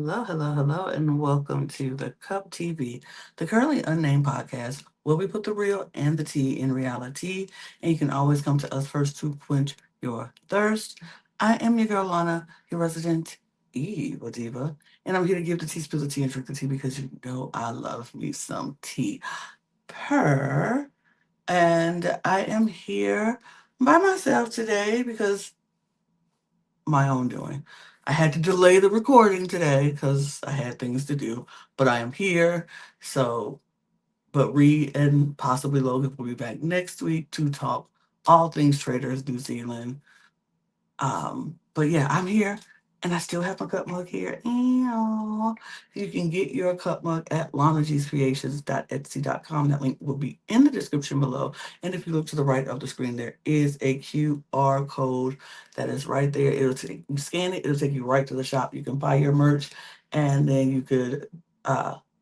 Hello, and welcome to the Cup TV, the Currently Unnamed Podcast, where we put the real and the tea in reality. And you can always come to us first to quench your thirst. I am your girl, Lana, your resident evil diva, and I'm here to give the tea, spill the tea, and drink the tea because you know I love me some tea. Purr. And I am here by myself today because my own doing. I had to delay the recording today because I had things to do, but I am here. So, but Reed and possibly Logan will be back next week to talk all things Traitors New Zealand. But yeah, I'm here and I still have my cup mug here. Ew. You can get your cup mug at lanagscreations.etsy.com. That link will be in the description below. And if you look to the right of the screen, there is a QR code that is right there. It'll take you scan it, it'll take you right to the shop. You can buy your merch and then you could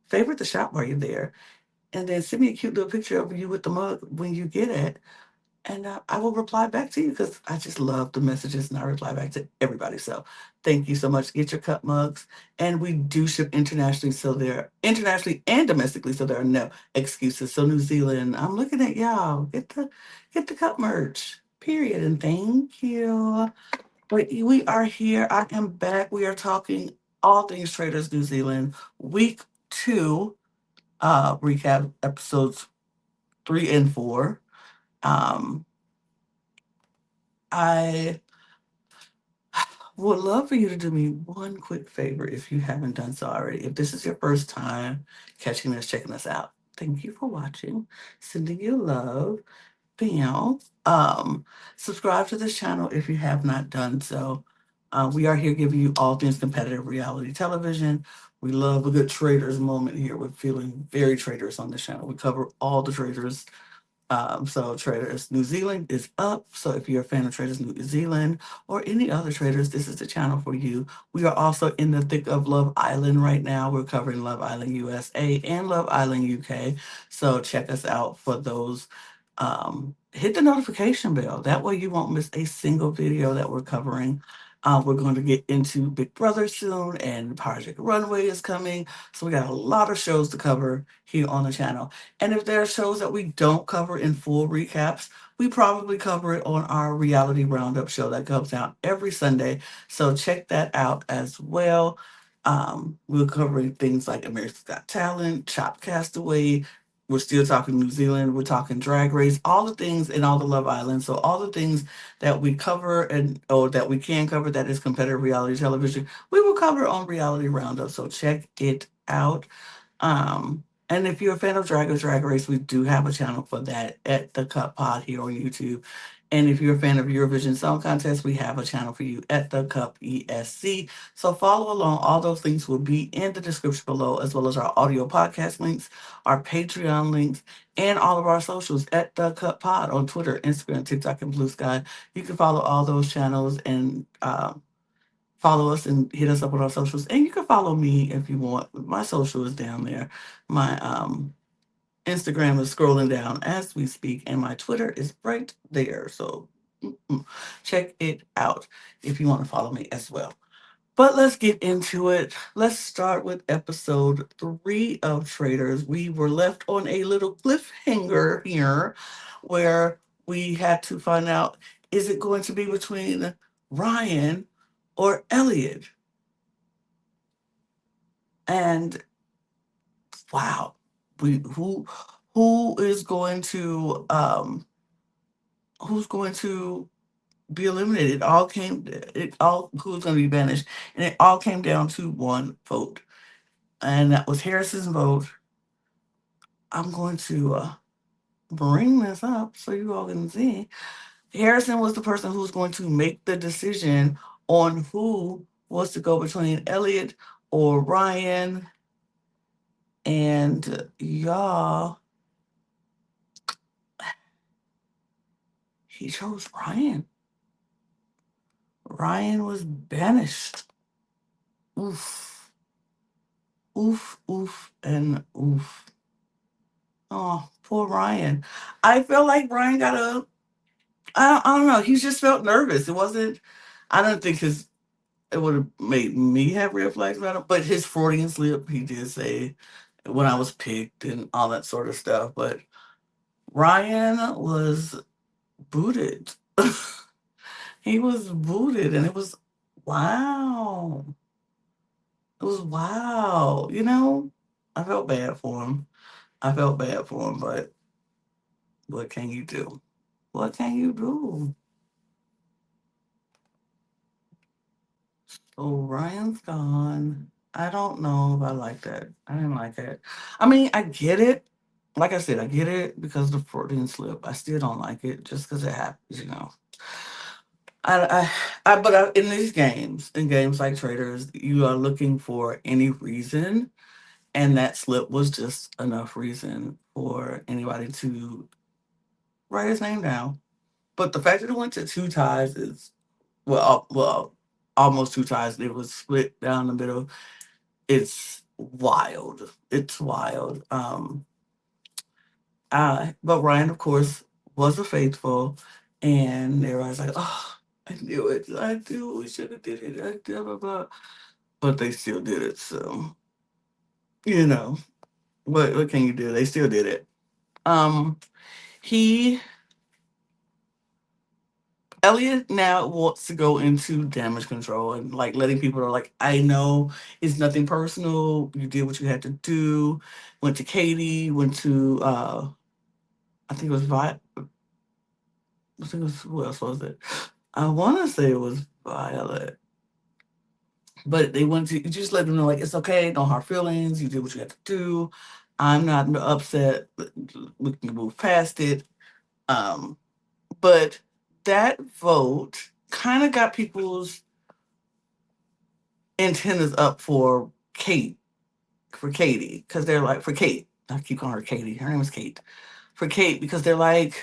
favorite the shop while you're there. And then send me a cute little picture of you with the mug when you get it and I will reply back to you because I just love the messages and I reply back to everybody. So thank you so much. Get your cup mugs. And we do ship internationally, so they're internationally and domestically, so there are no excuses. So New Zealand, I'm looking at y'all. Get the cup merch. Period. And thank you. But we are here. I am back. We are talking all things Traders New Zealand, week two, recap episodes 3 and 4. Um, I would love for you to do me one quick favor if you haven't done so already. If this is your first time catching us, checking us out, thank you for watching. Sending you love. Bam. Subscribe to this channel if you have not done so. We are here giving you all things competitive reality television. We love a good traders moment here. We're feeling very traders on this channel. We cover all the traders so Traders New Zealand is up. So if you're a fan of Traders New Zealand or any other traders, this is the channel for you. We are also in the thick of Love Island right now. We're covering Love Island USA and Love Island UK. So check us out for those. Hit the notification bell. That way you won't miss a single video that we're covering. We're going to get into Big Brother soon, and Project Runway is coming. So we got a lot of shows to cover here on the channel. And if there are shows that we don't cover in full recaps, we probably cover it on our reality roundup show that comes out every Sunday. So check that out as well. We're covering things like America's Got Talent, Chopped Castaway. We're still talking New Zealand. We're talking Drag Race, all the things in all the Love Island. So all the things that we cover and or that we can cover that is competitive reality television, we will cover on Reality Roundup. So check it out. And if you're a fan of Drag Race, we do have a channel for that at the Cup Pod here on YouTube. And if you're a fan of Eurovision Song Contest, we have a channel for you at the Cup ESC. So follow along. All those links will be in the description below, as well as our audio podcast links, our Patreon links, and all of our socials at the Cup Pod on Twitter, Instagram, TikTok, and Blue Sky. You can follow all those channels and follow us and hit us up on our socials. And you can follow me if you want. My social is down there. My Instagram is scrolling down as we speak, and my Twitter is right there. So check it out if you want to follow me as well. But let's get into it. Let's start with episode 3 of Traders. We were left on a little cliffhanger here where we had to find out, is it going to be between Ryan or Elliot? And wow, we who is going to who's going to be eliminated? It all who's going to be banished, and it all came down to one vote, and that was Harrison's vote. I'm going to bring this up so you all can see. Harrison was the person who's going to make the decision on who was to go between Elliot or Ryan, and y'all, he chose Ryan. Ryan was banished. Oof, and oof. Oh, poor Ryan. I feel like Ryan got I don't know. He just felt nervous. It wasn't, I don't think his it would have made me have red flags about him. But his Freudian slip, he did say when I was picked and all that sort of stuff. But Ryan was booted. He was booted, and it was wow. It was wow. I felt bad for him. I felt bad for him, but what can you do? What can you do? So Ryan's gone. I don't know if I like that. I didn't like it. I mean, I get it. Like I said, I get it because the Freudian slip. I still don't like it just because it happens. But in these games, in games like Traitors, you are looking for any reason, and that slip was just enough reason for anybody to write his name down. But the fact that it went to two ties is well, almost two ties. It was split down the middle. It's wild. It's wild. But Ryan, of course, was a faithful, and everybody's like, "Oh, I knew it. I knew we should have did it." Blah, blah, blah. But they still did it. So you know what can you do? They still did it. Um, he Elliot now wants to go into damage control and like letting people know, like, I know it's nothing personal. You did what you had to do. Went to Katie. Went to I think it was I think it was who else was it? I want to say it was Violet, but they went to just let them know like it's okay, no hard feelings. You did what you had to do. I'm not upset. We can move past it. Um, but that vote kind of got people's antennas up for Katie, because they're like for Kate. I keep calling her Katie. Her name is Kate. For Kate, because they're like,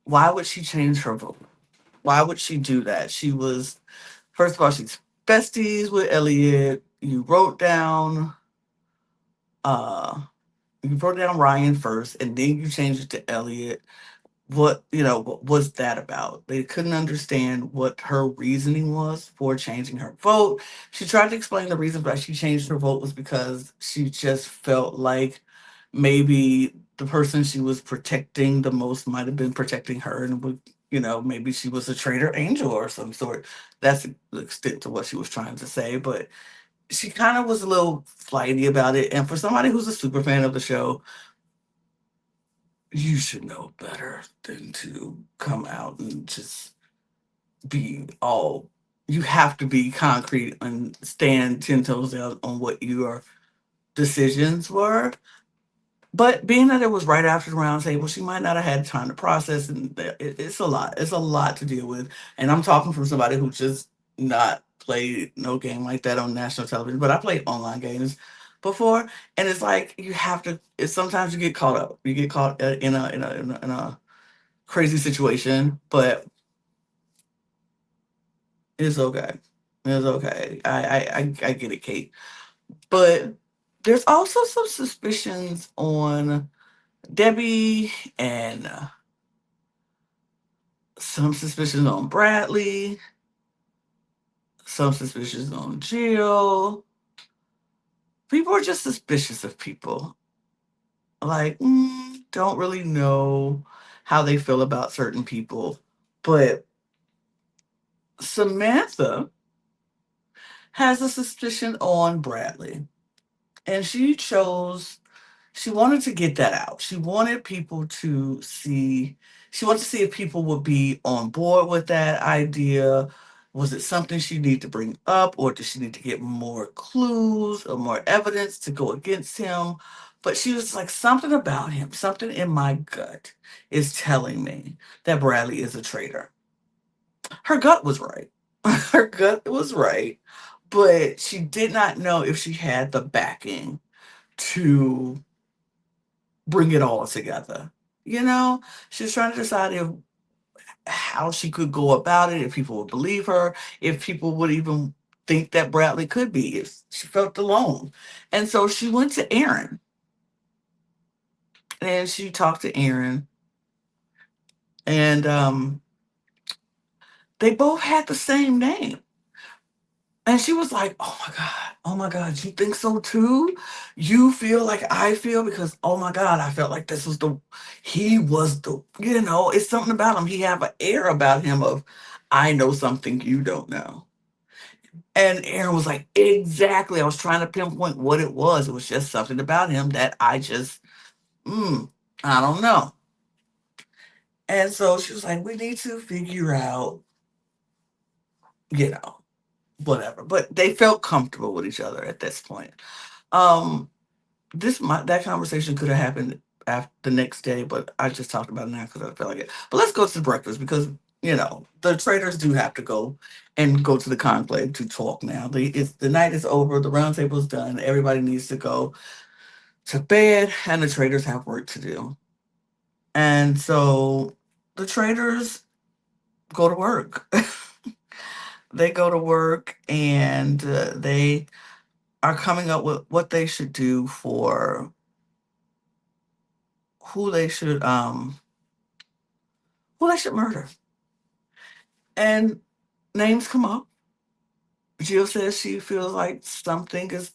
why would she change her vote? Why would she do that? She was First of all, she's besties with Elliot. Uh you wrote down Ryan first and then you changed it to Elliot. What was that about? They couldn't understand what her reasoning was for changing her vote. She tried to explain the reason why she changed her vote was because she just felt like maybe the person she was protecting the most might have been protecting her, and maybe she was a traitor angel or some sort. That's the extent to what she was trying to say, but she kind of was a little flighty about it. And for somebody who's a super fan of the show, you should know better than to come out and just be all. You have to be concrete and stand 10 toes down on what your decisions were. But being that it was right after the round table, she might not have had time to process, and it's a lot. It's a lot to deal with. And I'm talking from somebody who just not played no game like that on national television, but I played online games before, and it's like you have to. It's sometimes you get caught up. You get caught in a crazy situation, but it's okay. It's okay. I get it, Kate. But there's also some suspicions on Debbie and some suspicions on Bradley, some suspicions on Jill. People are just suspicious of people. Like, don't really know how they feel about certain people. But Samantha has a suspicion on Bradley. And she wanted to get that out. She wanted to see if people would be on board with that idea. Was it something she needed to bring up, or does she need to get more clues or more evidence to go against him? But she was like, something about him, something in my gut is telling me that Bradley is a traitor. Her gut was right. Her gut was right. But she did not know if she had the backing to bring it all together. She was trying to decide how she could go about it, if people would believe her, if people would even think that Bradley could be, if she felt alone. And so she went to Aaron and she talked to Aaron, and they both had the same name. And she was like, oh my God, you think so too? You feel like I feel? Because, oh my God, I felt like he was it's something about him. He have an air about him of, I know something you don't know. And Aaron was like, exactly. I was trying to pinpoint what it was. It was just something about him that mm, I don't know. And so she was like, we need to figure out, you know, whatever. But they felt comfortable with each other at this point. Um, that conversation could have happened after the next day, but I just talked about it now because I felt like it. But let's go to breakfast because the traders do have to go to the conclave to talk now. The night is over, the round table is done, everybody needs to go to bed, and the traders have work to do. And so the traders go to work. They go to work and they are coming up with what they should do for who they should um who they should murder. And names come up. Jill says she feels like something is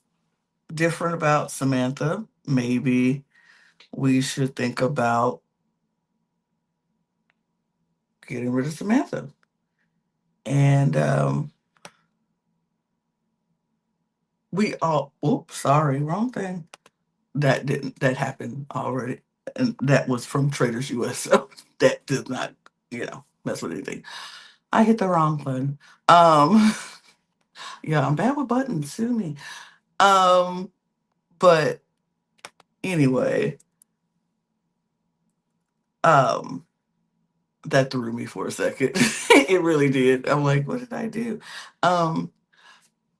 different about Samantha. Maybe we should think about getting rid of Samantha. And we all, oops, sorry, wrong thing. That happened already. And that was from Traders US. So that does not, mess with anything. I hit the wrong button. Um, yeah, I'm bad with buttons. Sue me. Um, but anyway, um, that threw me for a second. It really did. I'm like, what did I do? Um,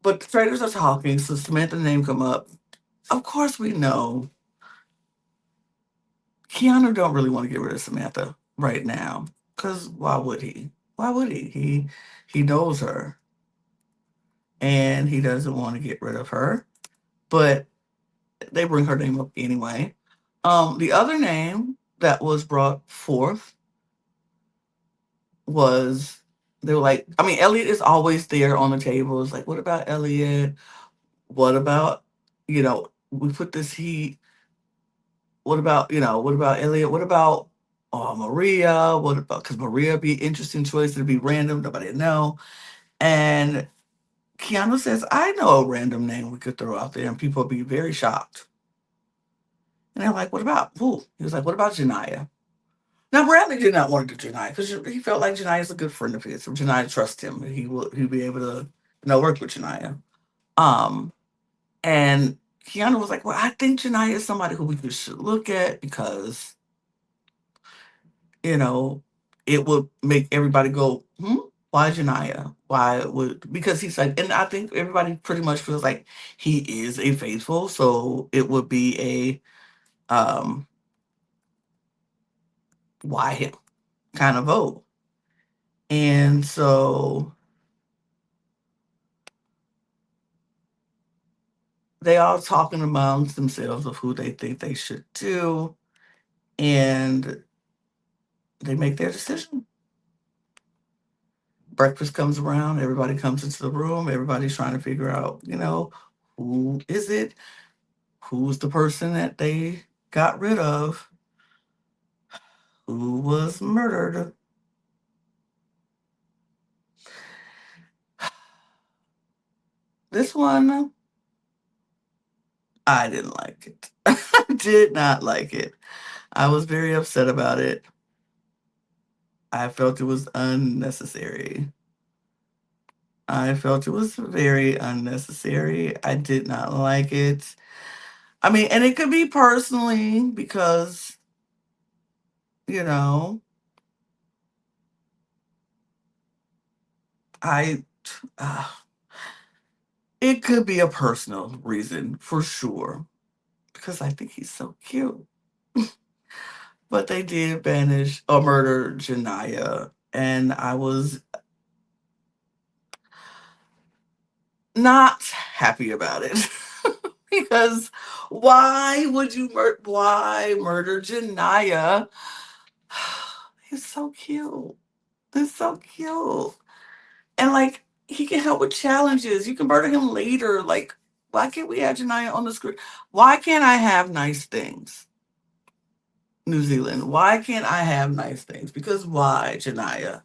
but the traders are talking, so Samantha's name come up. Of course, we know Keanu don't really want to get rid of Samantha right now, because why would he? Why would he? He knows her, and he doesn't want to get rid of her. But they bring her name up anyway. The other name that was brought forth was they were like, I mean, Elliot is always there on the table. It's like, what about Elliot? What about, we put this heat. What about Elliot? What about Maria? What about, because Maria would be an interesting choice. It'd be random. Nobody would know. And Keanu says, I know a random name we could throw out there and people would be very shocked. And they're like, what about who? He was like, what about Janiyah? Now, Bradley did not want to do Janiyah because he felt like Janiyah is a good friend of his. So Janiyah trusts him. And he'll be able to, work with Janiyah. Um, and Keanu was like, well, I think Janiyah is somebody who we should look at because, you know, it would make everybody go, why Janiyah? Because he's like, and I think everybody pretty much feels like he is a faithful. So it would be a, why him kind of vote. And so they all talking amongst themselves of who they think they should do, and they make their decision. Breakfast comes around, everybody comes into the room, everybody's trying to figure out, who is it? Who's the person that they got rid of? Who was murdered? This one, I didn't like it. I did not like it. I was very upset about it. I felt it was unnecessary. I felt it was very unnecessary. I did not like it. I mean, and it could be personally because, you know, I, uh, it could be a personal reason for sure because I think he's so cute. But they did banish or murder Janiyah, and I was not happy about it because why murder Janiyah? He's so cute. He's so cute. And like he can help with challenges. You can murder him later. Like, why can't we have Janaya on the screen? Why can't I have nice things? New Zealand. Why can't I have nice things? Because why, Janaya?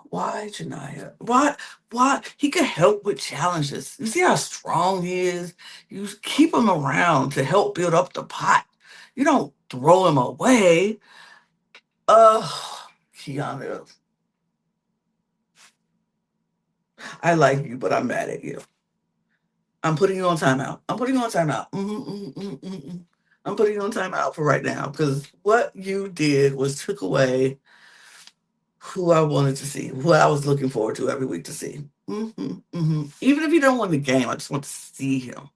Why, Janaya? Why? Why? He can help with challenges. You see how strong he is? You keep him around to help build up the pot. You don't throw him away. Keanu, I like you, but I'm mad at you. I'm putting you on timeout. I'm putting you on timeout. I'm putting you on timeout for right now because what you did was took away who I wanted to see, who I was looking forward to every week to see. Even if you don't win the game, I just want to see him.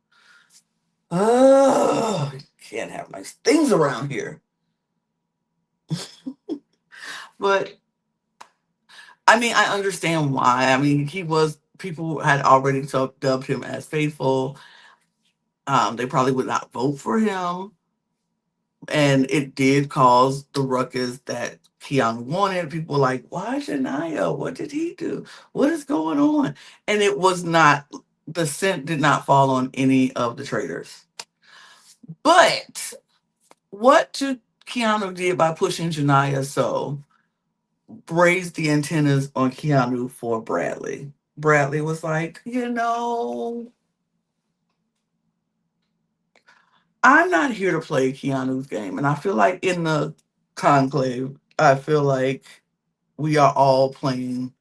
Oh, you can't have nice things around here. But I mean, I understand why. I mean, he was people had already dubbed him as faithful. They probably would not vote for him, and it did cause the ruckus that Keanu wanted. People were like, "Why Shania? What did he do? What is going on?" And it was not the scent did not fall on any of the traitors. But what Keanu did by pushing Janaya so raised the antennas on Keanu for Bradley. Bradley was like, I'm not here to play Keanu's game. And I feel like in the conclave, I feel like we are all playing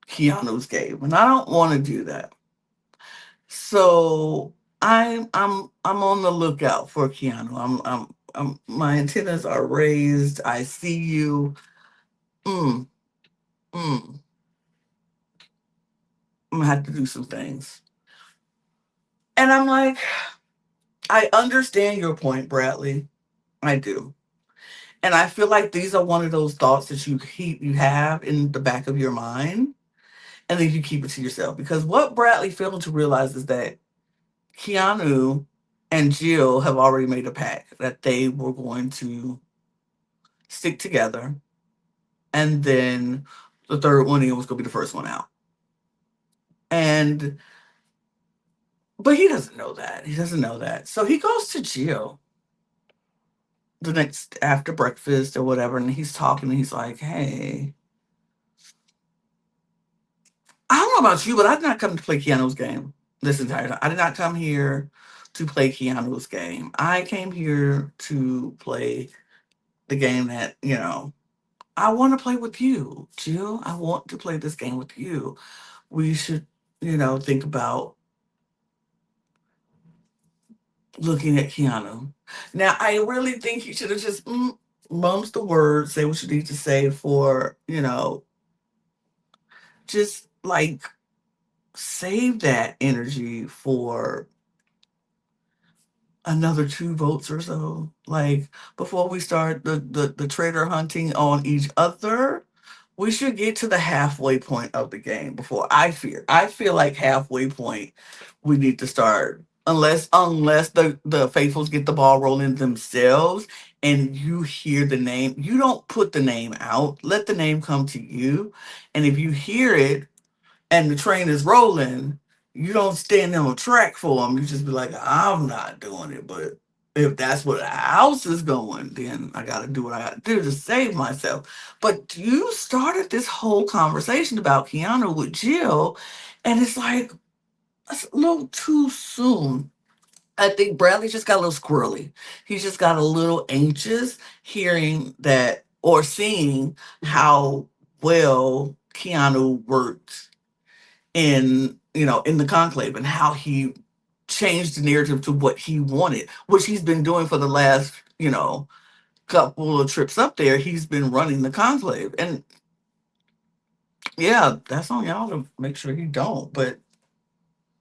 Keanu's game. And I don't want to do that. So I'm on the lookout for Keanu. My antennas are raised. I see you. Mm, mm. I'm gonna have to do some things. And I'm like, I understand your point, Bradley. I do. And I feel like these are one of those thoughts that you have in the back of your mind, and then you keep it to yourself. Because what Bradley failed to realize is that Keanu and Jill have already made a pact that they were going to stick together, and then the third one in was going to be the first one out. And but he doesn't know that. He doesn't know that. So he goes to Jill the next after breakfast or whatever, and he's talking, and he's like, "Hey, I don't know about you, but I did not come to play Keanu's game this entire time. I did not come here to play Keanu's game. I came here to play the game that, I want to play with you, Jill. I want to play this game with you. We should, think about looking at Keanu. Now, I really think you should have just mums the words, say what you need to say for, just like save that energy for another 2 votes or so. Like before we start the traitor hunting on each other, we should get to the halfway point of the game before I feel like halfway point we need to start unless the faithfuls get the ball rolling themselves and you hear the name. You don't put the name out. Let the name come to you. And if you hear it and the train is rolling, you don't stand on a track for them. You just be like, I'm not doing it. But if that's where the house is going, then I got to do what I got to do to save myself. But you started this whole conversation about Keanu with Jill, and it's like, it's a little too soon. I think Bradley just got a little squirrely. He just got a little anxious hearing that or seeing how well Keanu worked in the conclave and how he changed the narrative to what he wanted, which he's been doing for the last couple of trips up there. He's been running the conclave, and yeah, that's on y'all to make sure he don't, but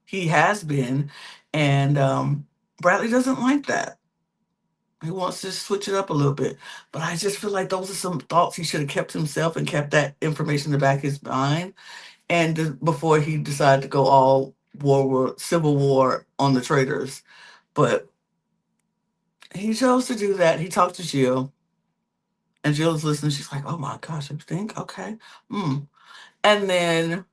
he has been. And Bradley doesn't like that. He wants to switch it up a little bit, but I just feel like those are some thoughts he should have kept himself and kept that information in the back of his mind, and before he decided to go all civil war on the traitors. But he chose to do that. He talked to Jill, And Jill's listening. She's like, oh my gosh, you think? Okay. Mm. And then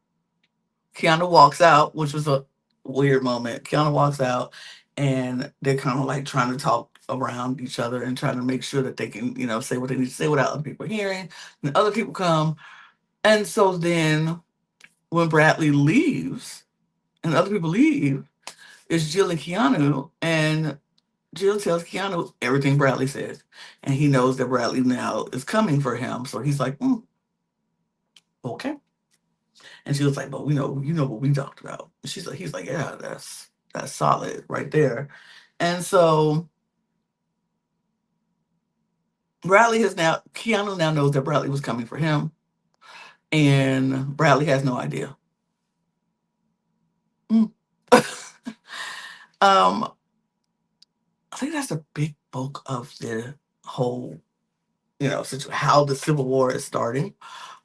Kiana walks out, which was a weird moment. Kiana walks out, and they're kind of like trying to talk around each other and trying to make sure that they can, say what they need to say without other people hearing. And other people come. And so then when Bradley leaves and other people leave, it's Jill and Keanu. And Jill tells Keanu everything Bradley says. And he knows that Bradley now is coming for him. So he's like, okay. And she was like, but we know, what we talked about. And he's like, yeah, that's solid right there. And so Keanu now knows that Bradley was coming for him. And Bradley has no idea. Mm. um, I think that's a big bulk of the whole, how the Civil War is starting.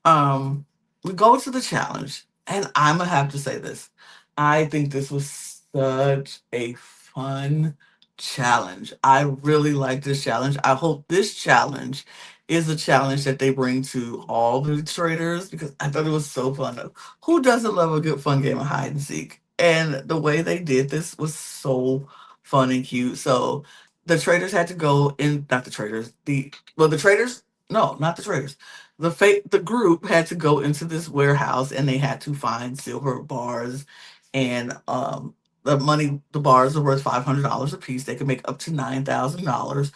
We go to the challenge, and I'm gonna have to say this. I think this was such a fun challenge. I really like this challenge. I hope this challenge is a challenge that they bring to all the traders because I thought it was so fun. Who doesn't love a good fun game of hide and seek? And the way they did this was so fun and cute. So the traders had to go in, not the traders, the traders, no, not the traders. The group had to go into this warehouse and they had to find silver bars and the bars are worth $500 a piece. They could make up to $9,000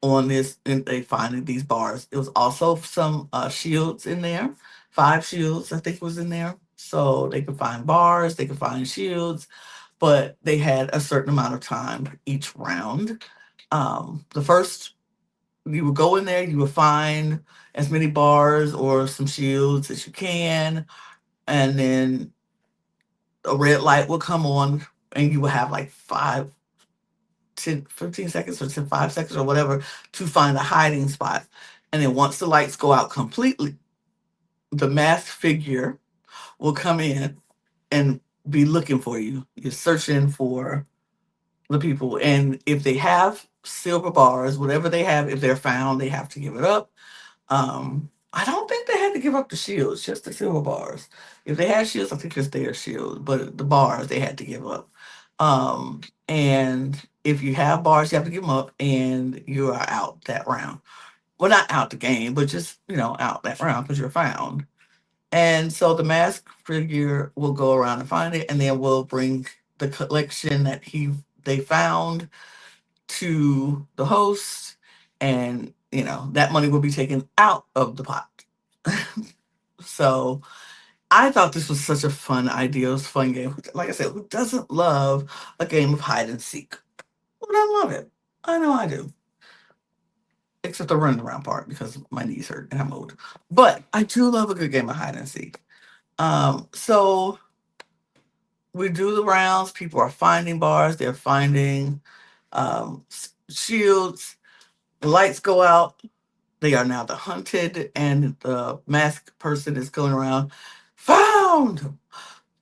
on this, and they finding these bars. It was also some shields in there. 5 shields, I think, was in there. So they could find bars, they could find shields, but they had a certain amount of time each round. The first, you would go in there, you would find as many bars or some shields as you can, and then a red light will come on, and you will have like 5, 10, 15 seconds or 5 seconds or whatever to find a hiding spot. And then once the lights go out completely, the masked figure will come in and be looking for you. You're searching for the people. And if they have silver bars, whatever they have, if they're found, they have to give it up. I don't think they had to give up the shields, just the silver bars. If they had shields, I think it's their shield, but the bars they had to give up. And if you have bars, you have to give them up, and you are out that round. Well, not out the game, but just out that round because you're found. And so the mask figure will go around and find it, and then we'll bring the collection that they found to the host, and that money will be taken out of the pot. So I thought this was such a fun idea. It was a fun game. Like I said, who doesn't love a game of hide and seek? Who doesn't love it? I know I do. Except the running around part because my knees hurt and I'm old. But I do love a good game of hide and seek. So we do the rounds. People are finding bars. They're finding shields. The lights go out. They are now the hunted, and the masked person is going around. Found,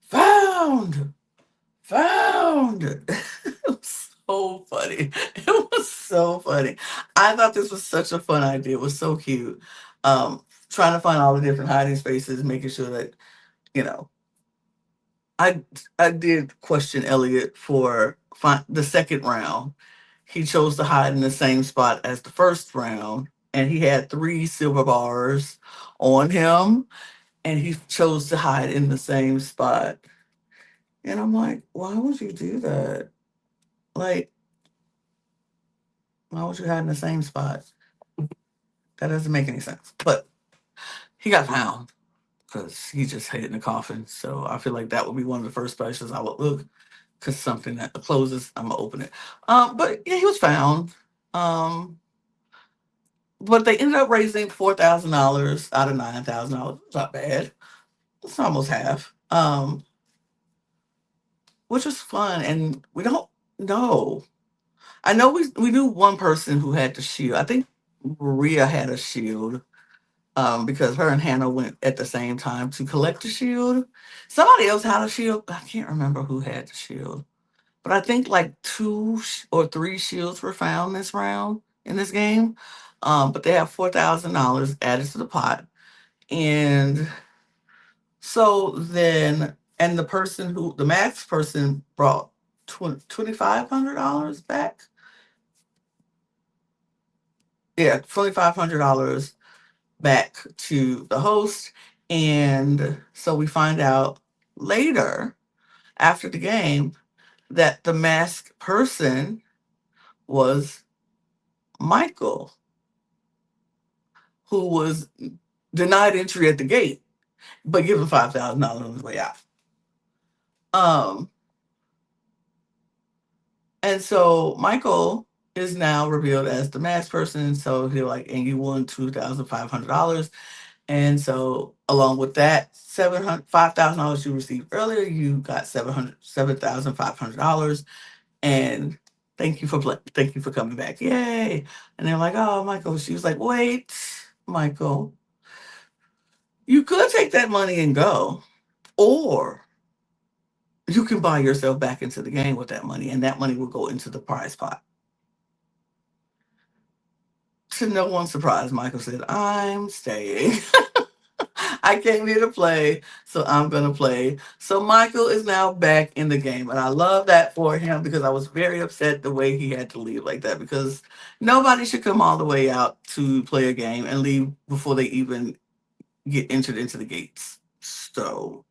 found, found. It was so funny. It was so funny. I thought this was such a fun idea. It was so cute. Trying to find all the different hiding spaces, making sure that you know I I did question Elliot for the second round. He chose to hide in the same spot as the first round, and he had 3 silver bars on him, and he chose to hide in the same spot. And I'm like, why would you do that? Like, why would you hide in the same spot? That doesn't make any sense. But he got found because he just hid in the coffin. So I feel like that would be one of the first places I would look because something that closes, I'm gonna open it. But yeah, he was found. Um, but they ended up raising $4,000 out of $9,000. Not bad. It's almost half. Which was fun, and we don't know. I know we knew one person who had the shield. I think Maria had a shield. Because her and Hannah went at the same time to collect the shield. Somebody else had a shield. I can't remember who had the shield. But I think like 2 or 3 shields were found this round in this game. But they have $4,000 added to the pot. And so then, and the max person brought $2,500 back. Yeah, $2,500 back to the host. And so we find out later after the game that the masked person was Michael, who was denied entry at the gate, but given $5,000 on his way out. Um, and so Michael is now revealed as the masked person. So he's like, and you won $2,500. And so along with that, $5,000 you received earlier, you got $7,500. And thank you for coming back. Yay. And they're like, oh, Michael. She was like, wait, Michael, you could take that money and go, or you can buy yourself back into the game with that money, and that money will go into the prize pot. To no one's surprise, Michael said, I'm staying. I came here to play, so I'm going to play. So Michael is now back in the game. And I love that for him because I was very upset the way he had to leave like that because nobody should come all the way out to play a game and leave before they even get entered into the gates. So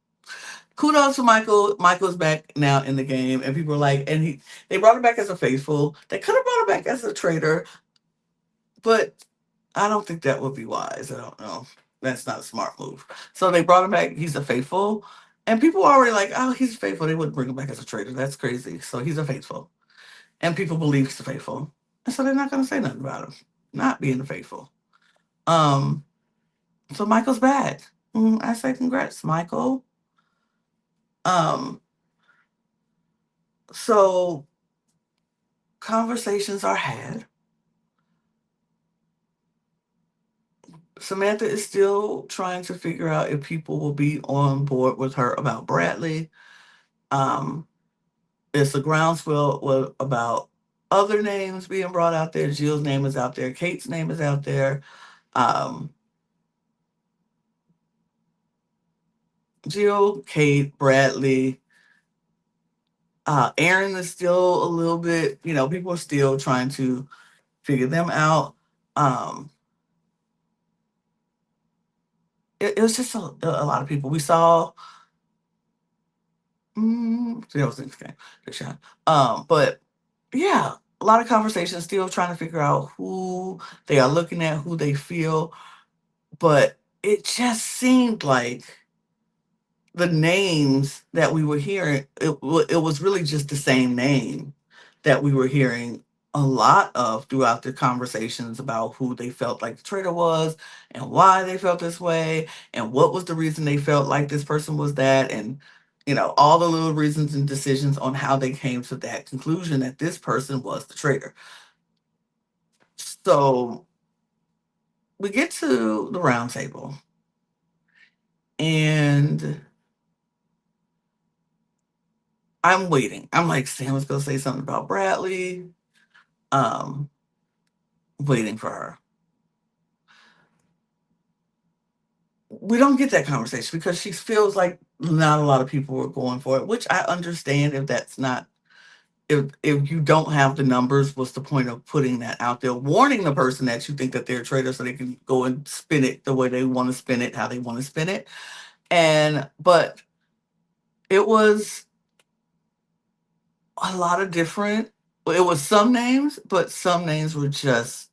kudos to Michael. Michael's back now in the game. And people are like, they brought him back as a faithful. They could have brought him back as a traitor, but I don't think that would be wise. I don't know. That's not a smart move. So they brought him back. He's a faithful. And people were already like, oh, he's faithful. They wouldn't bring him back as a traitor. That's crazy. So he's a faithful. And people believe he's a faithful. And so they're not going to say nothing about him not being a faithful. So Michael's back. I say congrats, Michael. So conversations are had. Samantha is still trying to figure out if people will be on board with her about Bradley. It's a groundswell about other names being brought out there. Jill's name is out there. Kate's name is out there. Jill, Kate, Bradley. Aaron is still a little bit, people are still trying to figure them out. It was just a lot of people. We saw that was interesting. Good shot. But yeah, a lot of conversations still trying to figure out who they are looking at, who they feel. But it just seemed like the names that we were hearing, it was really just the same name that we were hearing a lot of throughout the conversations about who they felt like the traitor was and why they felt this way and what was the reason they felt like this person was that, and all the little reasons and decisions on how they came to that conclusion that this person was the traitor. So we get to the round table and I'm waiting. I'm like, Sam was gonna say something about Bradley. Um, Waiting for her. We don't get that conversation because she feels like not a lot of people were going for it, which I understand if that's not if you don't have the numbers, what's the point of putting that out there, warning the person that you think that they're a traitor so they can go and spin it the way they want to spin it, how they want to spin it. But it was a lot of different, it was some names, but some names were just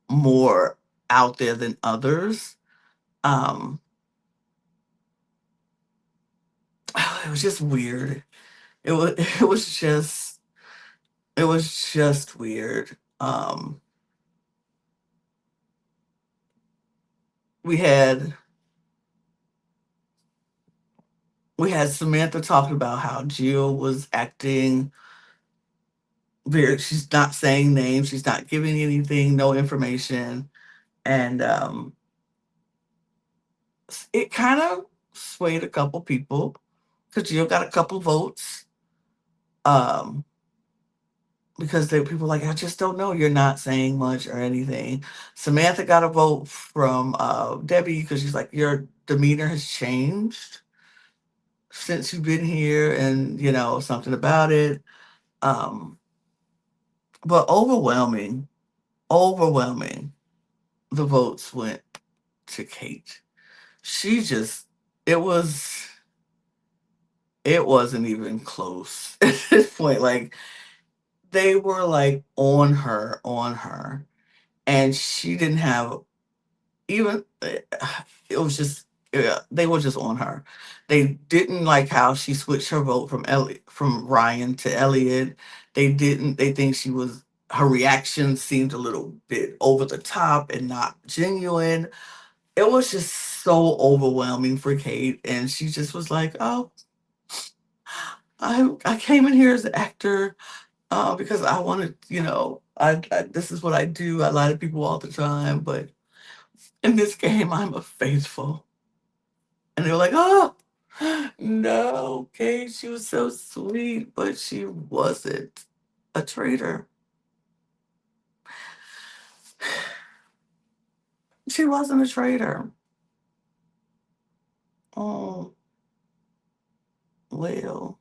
more out there than others. Um, it was just weird. It was it was just weird. We had Samantha talking about how Jill was acting very, she's not saying names, she's not giving anything, no information. And it kind of swayed a couple people because Jill got a couple votes. Um, because people like, I just don't know. You're not saying much or anything. Samantha got a vote from Debbie because she's like, your demeanor has changed since you've been here, and something about it. Um, but overwhelming, the votes went to Kate. She just, it was, it wasn't even close at this point. Like, they were like on her, and she didn't have even it was just yeah, they were just on her. They didn't like how she switched her vote from Ryan to Elliot. They think she was her reaction seemed a little bit over the top and not genuine. It was just so overwhelming for Kate, and she just was like, "Oh, I came in here as an actor because I wanted, I this is what I do. I lie to people all the time, but in this game, I'm a faithful." And they were like, "Oh, no, Kate, she was so sweet, but she wasn't a traitor. She wasn't a traitor." Oh, well.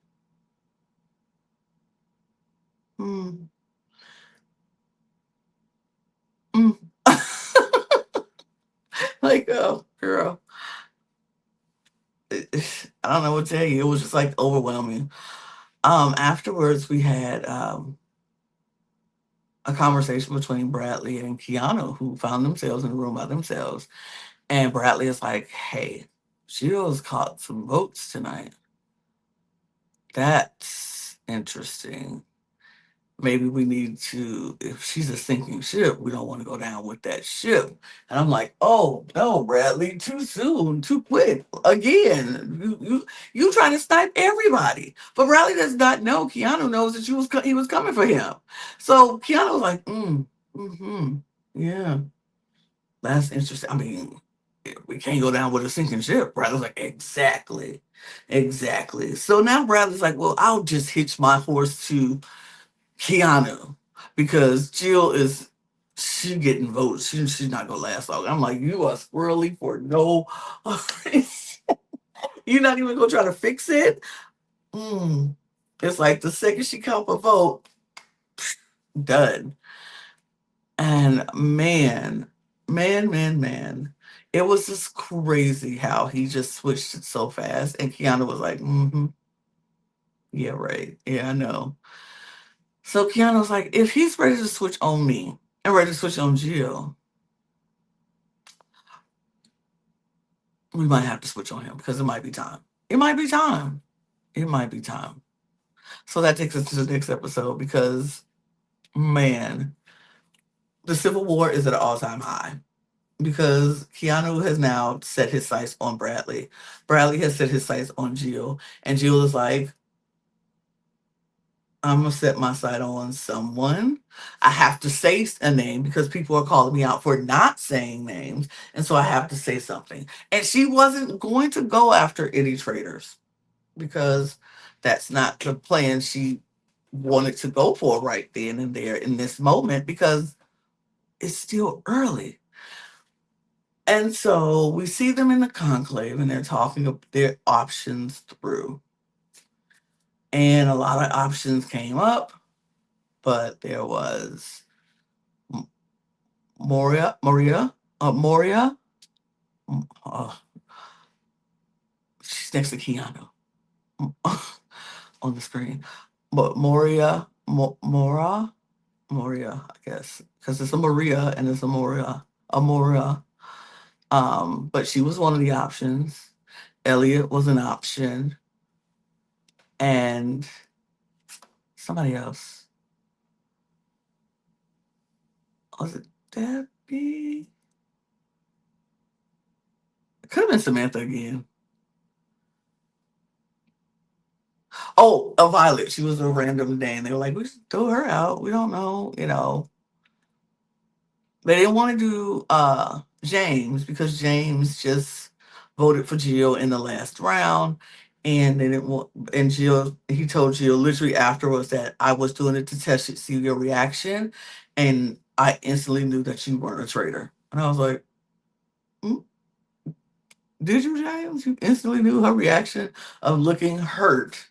Mm, mm. Like, oh, girl. I don't know what to tell you. It was just like overwhelming. Afterwards, we had a conversation between Bradley and Keanu, who found themselves in a room by themselves. And Bradley is like, "Hey, Jill's caught some votes tonight. That's interesting. Maybe we need to, if she's a sinking ship, we don't want to go down with that ship." And I'm like, "Oh no, Bradley, too soon, too quick. Again, you trying to snipe everybody." But Bradley does not know. Keanu knows that he was coming for him. So Keanu was like, mm-hmm, yeah, that's interesting. I mean, we can't go down with a sinking ship. Bradley's like, exactly, exactly. So now Bradley's like, well, I'll just hitch my horse to Keanu because Jill is she getting votes. She's not gonna last long. I'm like, you are squirrely for no reason. You're not even gonna try to fix it. Mm. It's like the second she come for vote, done. And man, it was just crazy how he just switched it so fast. And Keanu was like, mm-hmm, yeah, right. Yeah, I know. So Keanu was like, if he's ready to switch on me and ready to switch on Jill, we might have to switch on him because it might be time. It might be time. It might be time. So that takes us to the next episode because, man, the Civil War is at an all time high because Keanu has now set his sights on Bradley. Bradley has set his sights on Jill. And Jill is like, I'm going to set my sight on someone. I have to say a name because people are calling me out for not saying names. And so I have to say something. And she wasn't going to go after any traitors because that's not the plan she wanted to go for right then and there in this moment because it's still early. And so we see them in the conclave and they're talking of their options through. And a lot of options came up, but there was Moria. Uh, she's next to Keanu on the screen. But Moria, I guess, because it's a Maria and it's a Moria. But she was one of the options. Elliot was an option, and somebody else. Was it Debbie? It could have been Samantha again. Oh, a Violet. She was a random name. They were like, we should throw her out. We don't know. They didn't want to do James because James just voted for Jill in the last round. And they didn't want, and Jill, he told Jill literally afterwards that I was doing it to test it, see your reaction. And I instantly knew that you weren't a traitor. And I was like, "Mm, did you, James? You instantly knew her reaction of looking hurt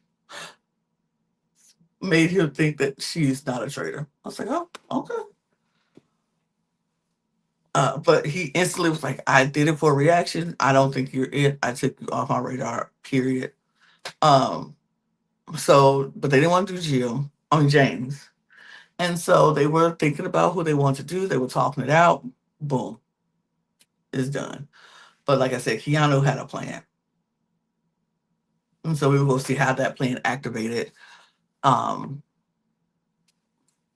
made him think that she's not a traitor." I was like, oh, okay. But he instantly was like, I did it for a reaction. I don't think you're it. I took you off my radar, period. Um, but they didn't want to do James. And so they were thinking about who they want to do. They were talking it out. Boom, it's done. But like I said, Keanu had a plan. And so we will go see how that plan activated um,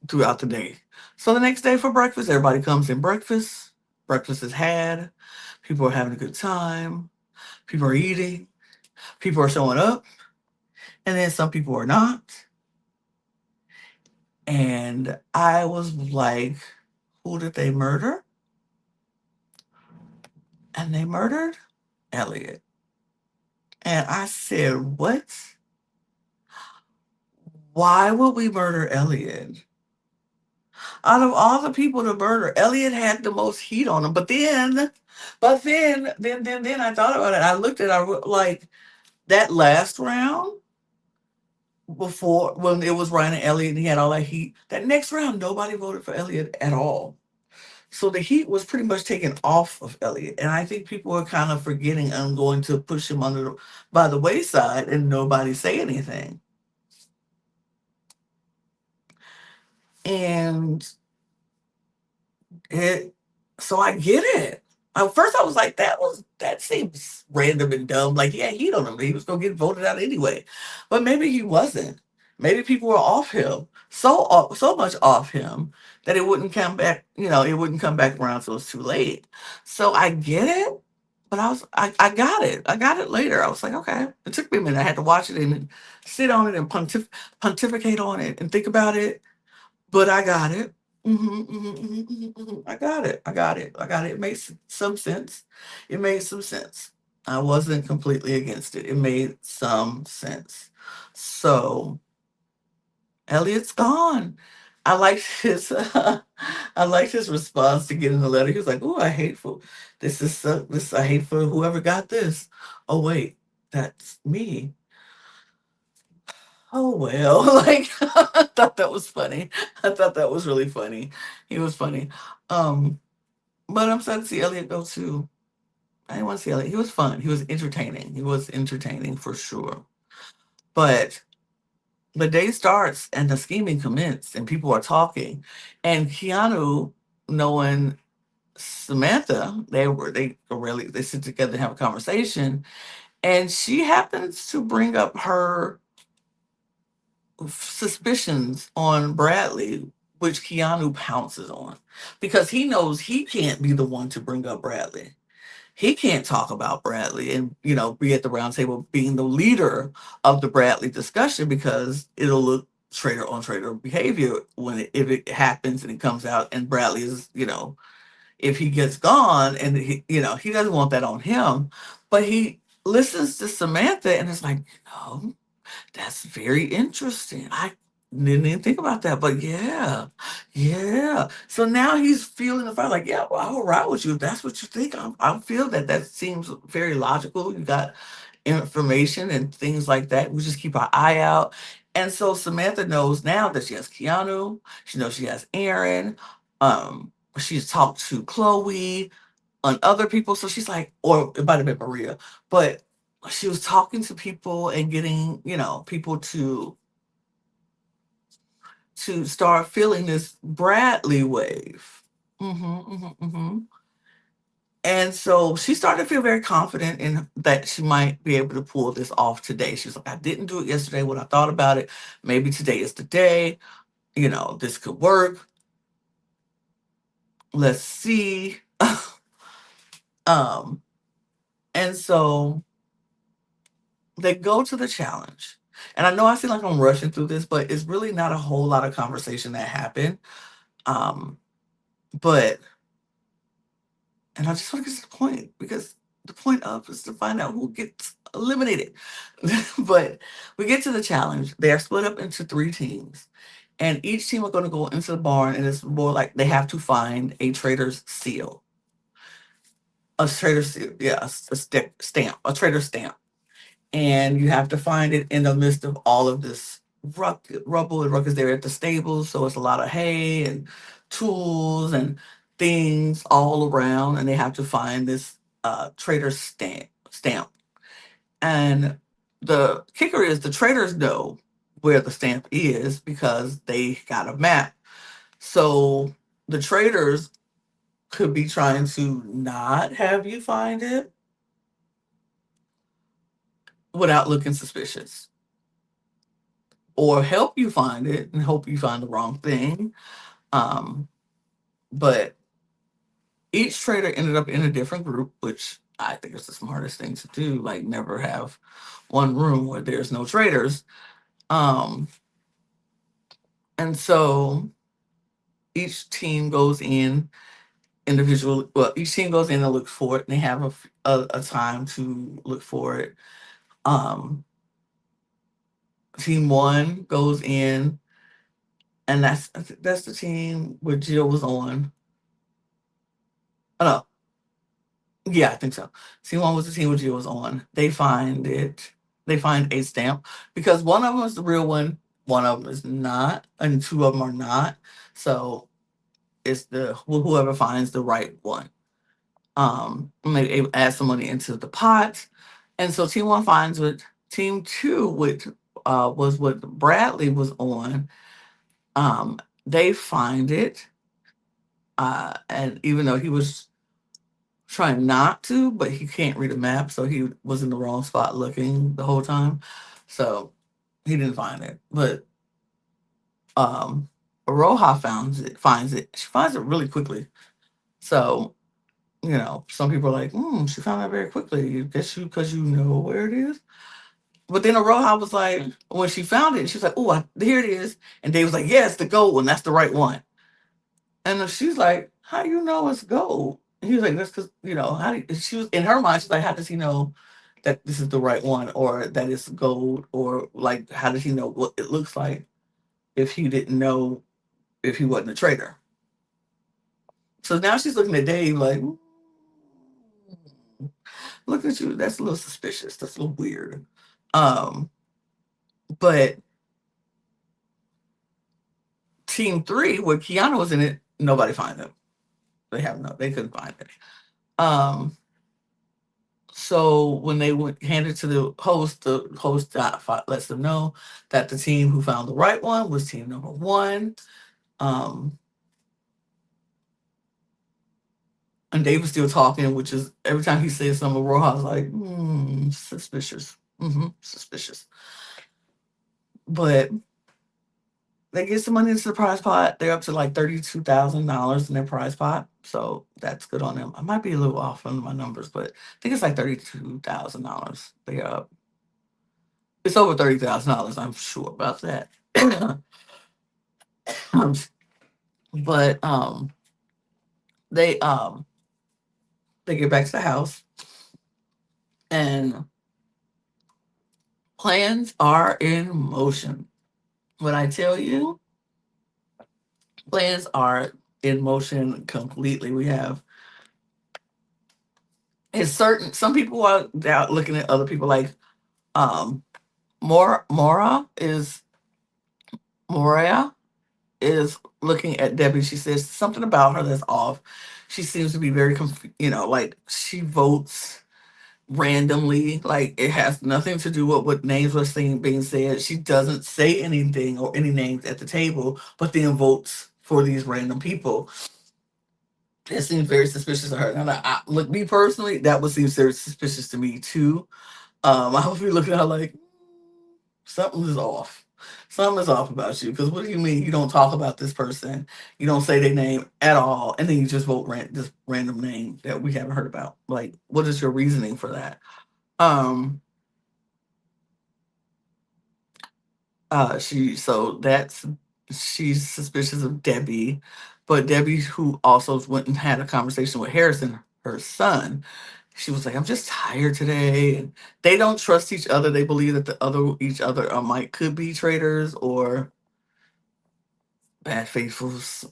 throughout the day. So the next day for breakfast, everybody comes in breakfast. Breakfast is had. People are having a good time. People are eating. People are showing up. And then some people are not. And I was like, who did they murder? And they murdered Elliot. And I said, what? Why would we murder Elliot? Out of all the people to murder, Elliot had the most heat on him. But then I thought about it. I looked at it, like that last round before when it was Ryan and Elliot and he had all that heat. That next round, nobody voted for Elliot at all. So the heat was pretty much taken off of Elliot. And I think people are kind of forgetting I'm going to push him by the wayside and nobody say anything. And it so I get it. At first I was like, that seems random and dumb. Like, yeah, he don't know. He was gonna get voted out anyway. But maybe he wasn't. Maybe people were off him. So much off him that it wouldn't come back around till it's too late. So I get it, but I got it. I got it later. I was like, okay. It took me a minute. I had to watch it and sit on it and pontificate on it and think about it, but I got it. I got it. I got it. I got it. It makes some sense. It made some sense. I wasn't completely against it. It made some sense. So Elliot's gone. I liked his I liked his response to getting the letter. He was like, "Oh, I hateful. This I hate for whoever got this. Oh wait, that's me. Oh well." Like I thought that was funny. I thought that was really funny. He was funny. Um, but I'm sad to see Elliot go too. I didn't want to see Elliot. He was fun. He was entertaining. He was entertaining for sure. But the day starts and the scheming commenced and people are talking. And Keanu, knowing Samantha, they sit together and have a conversation. And she happens to bring up her suspicions on Bradley, which Keanu pounces on because he knows he can't be the one to bring up Bradley. He can't talk about Bradley and be at the round table being the leader of the Bradley discussion because it'll look traitor on traitor behavior if it happens and it comes out and Bradley is if he gets gone and he doesn't want that on him, but he listens to Samantha and it's like that's very interesting. I didn't even think about that, but yeah, yeah. So now he's feeling the fire, like, yeah, well, I'll ride with you if that's what you think. I feel that seems very logical. You got information and things like that. We just keep our eye out. And so Samantha knows now that she has Keanu. She knows she has Aaron. She's talked to Chloe on other people. So she's like, or it might have been Maria, but she was talking to people and getting, people to start feeling this Bradley wave. And so she started to feel very confident in that she might be able to pull this off today. She was like, I didn't do it yesterday when I thought about it. Maybe today is the day. This could work. Let's see. um, and so they go to the challenge. And I know I seem like I'm rushing through this, but it's really not a whole lot of conversation that happened. Um, but and I just want to get to the point because the point of is to find out who gets eliminated. But we get to the challenge. They are split up into three teams. And each team are going to go into the barn, and it's more like they have to find a trader's seal. A trader's seal, yeah, stamp, a trader's stamp. And you have to find it in the midst of all of this rubble and ruckus there at the stables. So it's a lot of hay and tools and things all around, and they have to find this trader's stamp. And the kicker is the traders know where the stamp is because they got a map. So the traders could be trying to not have you find it without looking suspicious, or help you find it and hope you find the wrong thing. Um, but each trader ended up in a different group, which I think is the smartest thing to do. Like, never have one room where there's no traders. Um, and so each team goes in individually. Well, each team goes in and looks for it, and they have a time to look for it. Um, Team one goes in, and that's the team where Jill was on. Oh no, yeah, I think so. Team one was the team where Jill was on. They find it. They find a stamp because one of them is the real one of them is not, and two of them are not. So it's the whoever finds the right one. And they add some money into the pot, and so team one finds it. Team two, which was what Bradley was on, they find it, and even though he was trying not to, but he can't read a map, so he was in the wrong spot looking the whole time, so he didn't find it. But Aroha finds it. She finds it really quickly. So, some people are like, she found that very quickly. You guess you because you know where it is. But then Aroha was like, when she found it, she was like, oh, here it is. And Dave was like, yes, the gold one. That's the right one. And she's like, how do you know it's gold? And he was like, that's because, how do you, she was in her mind, she's like, how does he know that this is the right one or that it's gold? Or like, how does he know what it looks like if he didn't know if he wasn't a trader? So now she's looking at Dave like, look at you. That's a little suspicious. That's a little weird. But team three, where Kiana was in it, nobody find them. They couldn't find it. So when they went handed to the host lets them know that the team who found the right one was team number one. And Dave was still talking, which is every time he says something, Roja's like, suspicious. Suspicious. But they get some money into the prize pot. They're up to like $32,000 in their prize pot. So that's good on them. I might be a little off on my numbers, but I think it's like $32,000. They are up. It's over $30,000. I'm sure about that. But they get back to the house, and plans are in motion. When I tell you, plans are in motion completely. We have some people are out looking at other people like Mora is Moria is looking at Debbie. She says something about her that's off. She seems to be very like she votes randomly, like it has nothing to do with what names were being said. She doesn't say anything or any names at the table, but then votes for these random people. It seems very suspicious to her. And look, me personally, that would seem very suspicious to me too. I would be looking at her like, something is off. Something is off about you. Because what do you mean you don't talk about this person? You don't say their name at all, and then you just vote this random name that we haven't heard about. Like, what is your reasoning for that? She's suspicious of Debbie, but Debbie, who also went and had a conversation with Harrison, her son, She was like, I'm just tired today. And they don't trust each other. They believe that the other each other might could be traitors or bad faithfuls.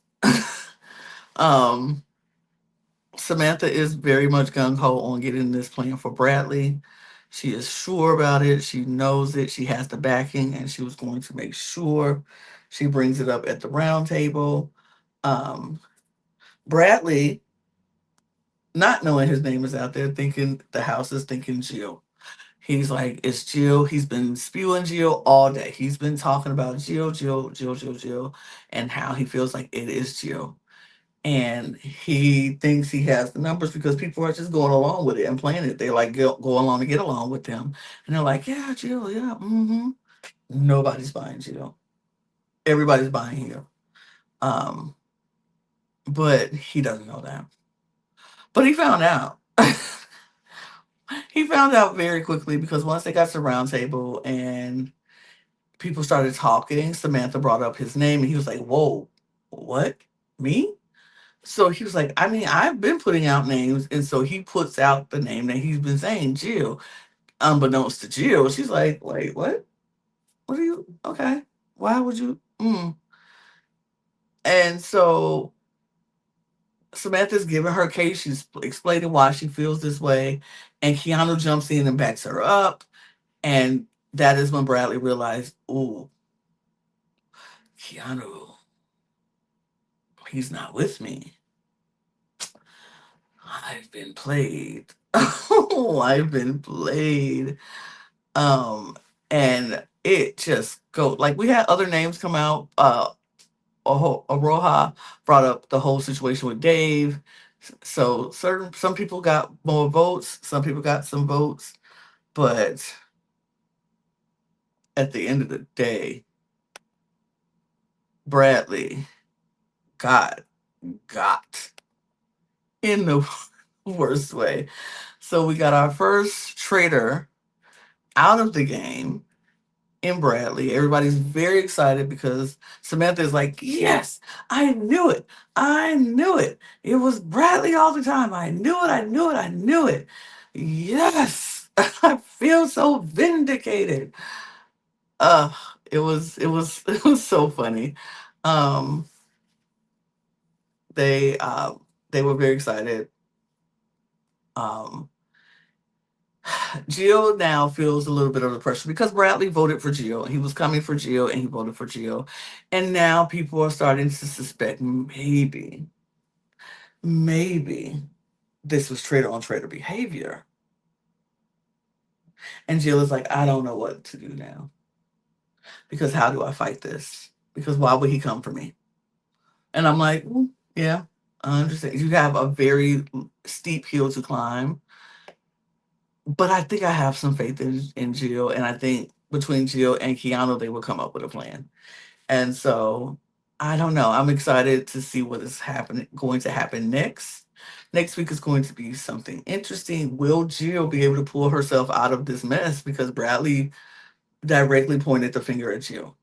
um, Samantha is very much gung ho on getting this plan for Bradley. She is sure about it. She knows it. She has the backing, and she was going to make sure she brings it up at the round table. Um, Bradley, not knowing his name is out there, thinking the house is thinking Jill. He's like, it's Jill. He's been spewing Jill all day. He's been talking about Jill, Jill, Jill, Jill, Jill, and how he feels like it is Jill. And he thinks he has the numbers because people are just going along with it and playing it. They like go along to get along with them. And they're like, yeah, Jill, yeah, mm-hmm. Nobody's buying Jill. Everybody's buying you. Um, but he doesn't know that. But he found out. He found out very quickly because once they got to the round table and people started talking, Samantha brought up his name and he was like, whoa, what? Me? So he was like, I mean, I've been putting out names. And so he puts out the name that he's been saying, Jill. Unbeknownst to Jill, she's like, wait, what? What are you? Okay. Why would you? And so Samantha's giving her case. She's explaining why she feels this way. And Keanu jumps in and backs her up. And that is when Bradley realized, ooh, Keanu, he's not with me. I've been played. Oh, I've been played. Um, and it just go like we had other names come out. Aroha brought up the whole situation with Dave. So some people got more votes, some people got some votes, but at the end of the day, Bradley got got in the worst way. So we got our first traitor out of the game in Bradley. Everybody's very excited because Samantha is like, yes, I knew it. I knew it. It was Bradley all the time. I knew it. I knew it. I knew it. Yes. I feel so vindicated. Uh it was so funny. Um they uh they were very excited. Um Jill now feels a little bit of the pressure because Bradley voted for Jill. He was coming for Jill and he voted for Jill. And now people are starting to suspect maybe this was traitor on traitor behavior. And Jill is like, I don't know what to do now. Because how do I fight this? Because why would he come for me? And I'm like, yeah, I understand. You have a very steep hill to climb. But I think I have some faith in Jill. And I think between Jill and Keanu, they will come up with a plan. And so I don't know. I'm excited to see what is going to happen next. Next week is going to be something interesting. Will Jill be able to pull herself out of this mess? Because Bradley directly pointed the finger at Jill.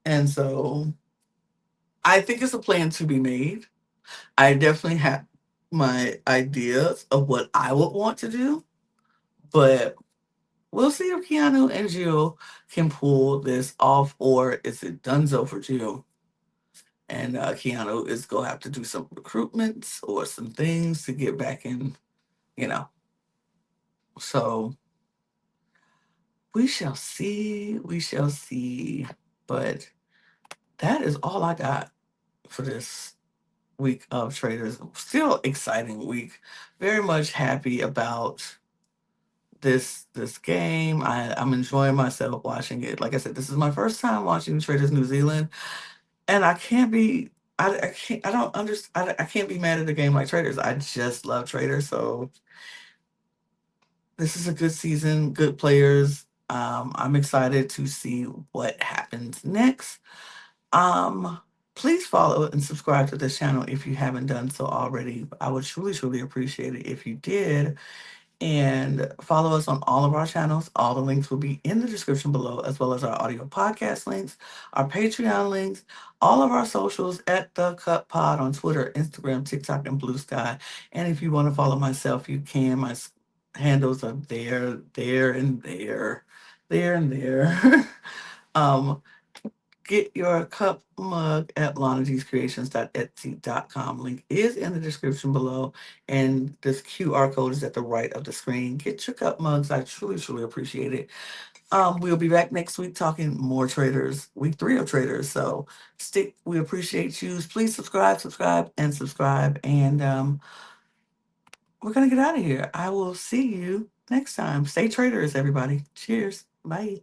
And so I think it's a plan to be made. I definitely have my ideas of what I would want to do, but we'll see if Keanu and Jill can pull this off, or is it donezo for Jill? And Keanu is going to have to do some recruitments or some things to get back in, you know. So we shall see. We shall see. But that is all I got for this week of Traders. Still exciting week. Very much happy about this game. I'm enjoying myself watching it. Like I said, this is my first time watching Traders New Zealand, and I can't be. I can't. I don't understand. I can't be mad at a game like Traders. I just love Traders. So this is a good season. Good players. I'm excited to see what happens next. Um, Please follow and subscribe to this channel if you haven't done so already. I would truly, truly appreciate it if you did. And follow us on all of our channels. All the links will be in the description below, as well as our audio podcast links, our Patreon links, all of our socials at The Cut Pod on Twitter, Instagram, TikTok, and Blue Sky. And if you want to follow myself, you can. My handles are there, there, and there, there, and there. um, Get your cup mug at lanadcreations.etsy.com. Link is in the description below, and this QR code is at the right of the screen. Get your cup mugs. I truly, truly appreciate it. We'll be back next week talking more traders, week 3 of traders. So stick. We appreciate you. Please subscribe, subscribe, and subscribe. And we're gonna get out of here. I will see you next time. Stay traders, everybody. Cheers. Bye.